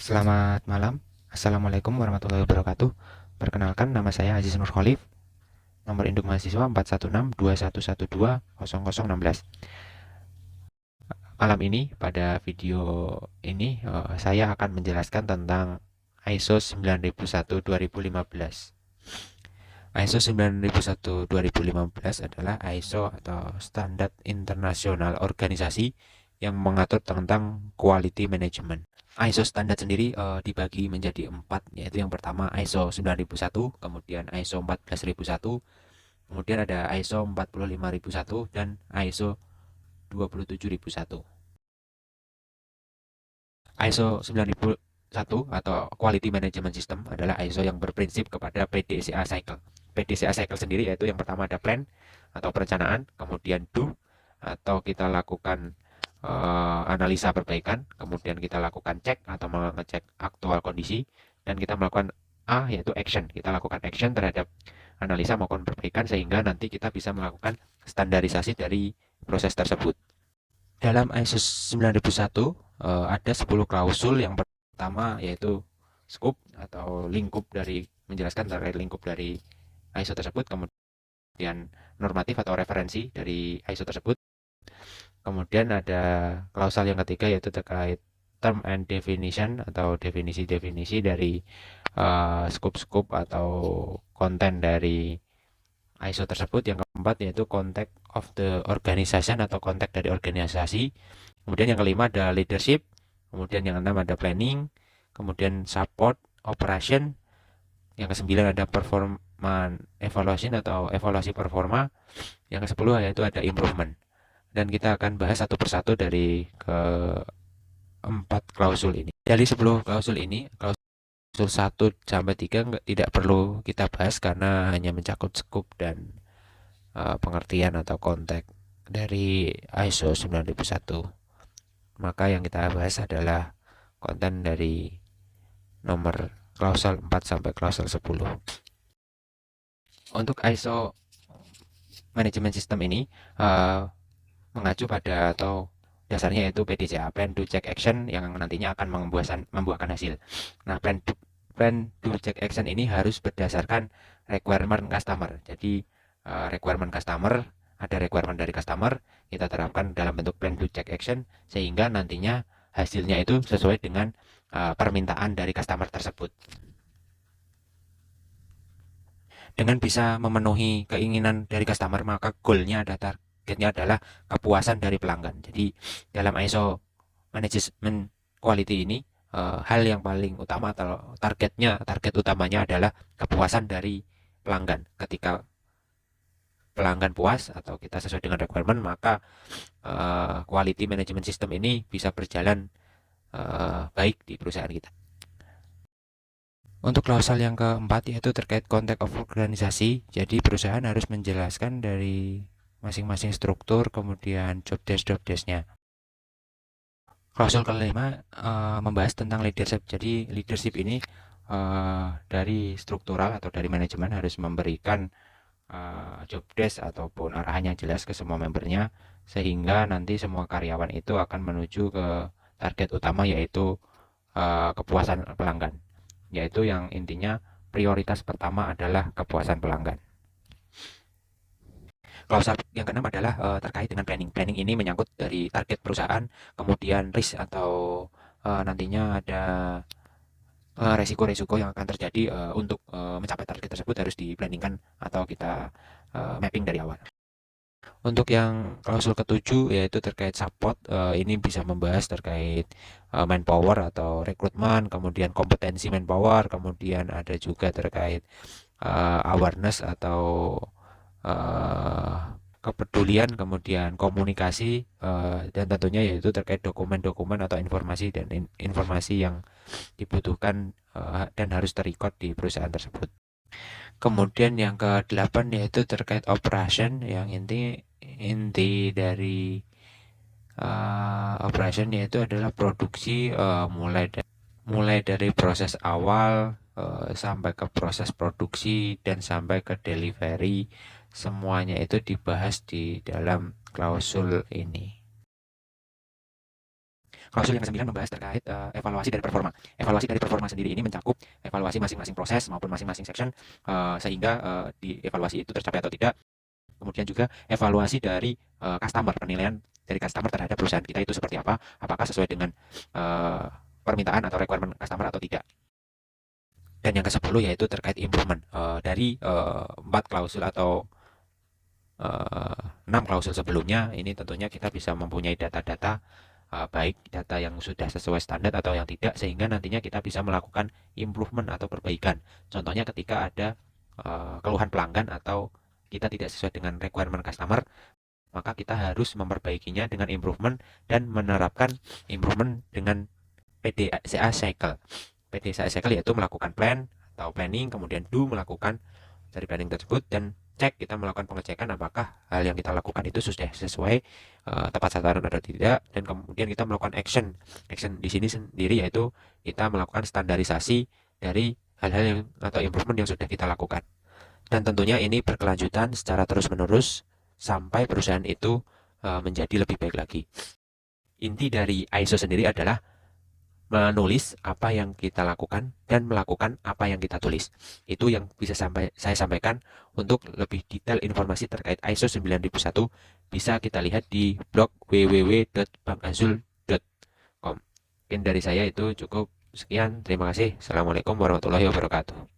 Selamat malam. Assalamualaikum warahmatullahi wabarakatuh. Perkenalkan, nama saya Aziz Nur Khalif. Nomor induk mahasiswa 41621120016. Malam ini, pada video ini, saya akan menjelaskan tentang ISO 9001 2015. ISO 9001 2015 adalah ISO atau standar internasional organisasi yang mengatur tentang quality management. ISO standar sendiri dibagi menjadi 4, yaitu yang pertama ISO 9001, kemudian ISO 14001, kemudian ada ISO 45001 dan ISO 27001. ISO 9001 atau Quality Management System adalah ISO yang berprinsip kepada PDCA cycle. PDCA cycle sendiri yaitu yang pertama ada plan atau perencanaan, kemudian do atau kita lakukan analisa perbaikan, kemudian kita lakukan cek atau mengecek aktual kondisi, dan kita melakukan A yaitu action. Kita lakukan action terhadap analisa maupun perbaikan sehingga nanti kita bisa melakukan standarisasi dari proses tersebut. Dalam ISO 9001 ada 10 klausul. Yang pertama yaitu scope atau lingkup dari menjelaskan terkait lingkup dari ISO tersebut, kemudian normatif atau referensi dari ISO tersebut. Kemudian ada klausal yang ketiga yaitu terkait term and definition atau definisi-definisi dari scope-scope atau konten dari ISO tersebut. Yang keempat yaitu context of the organization atau konteks dari organisasi. Kemudian yang kelima ada leadership. Kemudian yang keenam ada planning. Kemudian support, operation. Yang kesembilan ada performance evaluation atau evaluasi performa. Yang kesepuluh yaitu ada improvement. Dan kita akan bahas satu persatu dari keempat klausul ini. Dari 10 klausul ini, klausul 1 sampai 3 tidak perlu kita bahas karena hanya mencakup scope dan pengertian atau konteks dari ISO 9001. Maka yang kita bahas adalah konten dari nomor klausul 4 sampai klausul 10. Untuk ISO Management System ini mengacu pada atau dasarnya yaitu PDCA, Plan Do Check Action, yang nantinya akan membuahkan hasil. Nah, Plan Do Check Action ini harus berdasarkan requirement customer. Jadi requirement customer, ada requirement dari customer, kita terapkan dalam bentuk Plan Do Check Action sehingga nantinya hasilnya itu sesuai dengan permintaan dari customer tersebut. Dengan bisa memenuhi keinginan dari customer, maka goalnya adalah kepuasan dari pelanggan. Jadi dalam ISO Management Quality ini hal yang paling utama atau target utamanya adalah kepuasan dari pelanggan. Ketika pelanggan puas atau kita sesuai dengan requirement, maka quality management system ini bisa berjalan baik di perusahaan kita. Untuk klausal yang keempat yaitu terkait konteks of organisasi. Jadi perusahaan harus menjelaskan dari masing-masing struktur, kemudian job desk-nya. Klausul kelima membahas tentang leadership. Jadi leadership ini dari struktural atau dari manajemen harus memberikan job desk ataupun arahan yang jelas ke semua membernya sehingga nanti semua karyawan itu akan menuju ke target utama yaitu kepuasan pelanggan, yaitu yang intinya prioritas pertama adalah kepuasan pelanggan. Klausul yang keenam adalah terkait dengan planning. Planning ini menyangkut dari target perusahaan, kemudian risk atau nantinya ada resiko-resiko yang akan terjadi untuk mencapai target tersebut harus diplanningkan atau kita mapping dari awal. Untuk yang klausul ketujuh yaitu terkait support, ini bisa membahas terkait manpower atau rekrutmen, kemudian kompetensi manpower, kemudian ada juga terkait awareness atau kepedulian, kemudian komunikasi, dan tentunya yaitu terkait dokumen-dokumen atau informasi dan informasi yang dibutuhkan dan harus terrecord di perusahaan tersebut. Kemudian yang ke-8 yaitu terkait operation, yang inti dari operation yaitu adalah produksi, mulai dari proses awal sampai ke proses produksi dan sampai ke delivery, semuanya itu dibahas di dalam klausul ini. Klausul yang ke-9 membahas terkait evaluasi dari performa. Evaluasi dari performa sendiri ini mencakup evaluasi masing-masing proses maupun masing-masing section, sehingga di evaluasi itu tercapai atau tidak. Kemudian juga evaluasi dari customer, penilaian dari customer terhadap perusahaan kita itu seperti apa, apakah sesuai dengan permintaan atau requirement customer atau tidak. Dan yang ke-10 yaitu terkait improvement. Dari 4 klausul atau 6 klausul sebelumnya, ini tentunya kita bisa mempunyai data-data, baik data yang sudah sesuai standar atau yang tidak, sehingga nantinya kita bisa melakukan improvement atau perbaikan. Contohnya ketika ada keluhan pelanggan atau kita tidak sesuai dengan requirement customer, maka kita harus memperbaikinya dengan improvement dan menerapkan improvement dengan PDCA cycle. PDCA cycle yaitu melakukan plan atau planning, kemudian do melakukan dari planning tersebut, dan cek kita melakukan pengecekan apakah hal yang kita lakukan itu sudah sesuai tepat sasaran atau tidak, dan kemudian kita melakukan action. Action di sini sendiri yaitu kita melakukan standarisasi dari hal-hal yang atau improvement yang sudah kita lakukan. Dan tentunya ini berkelanjutan secara terus-menerus sampai perusahaan itu menjadi lebih baik lagi. Inti dari ISO sendiri adalah menulis apa yang kita lakukan dan melakukan apa yang kita tulis. Itu yang bisa saya sampaikan. Untuk lebih detail informasi terkait ISO 9001 bisa kita lihat di blog www.bankazul.com. Mungkin dari saya itu cukup. Sekian, terima kasih. Assalamualaikum warahmatullahi wabarakatuh.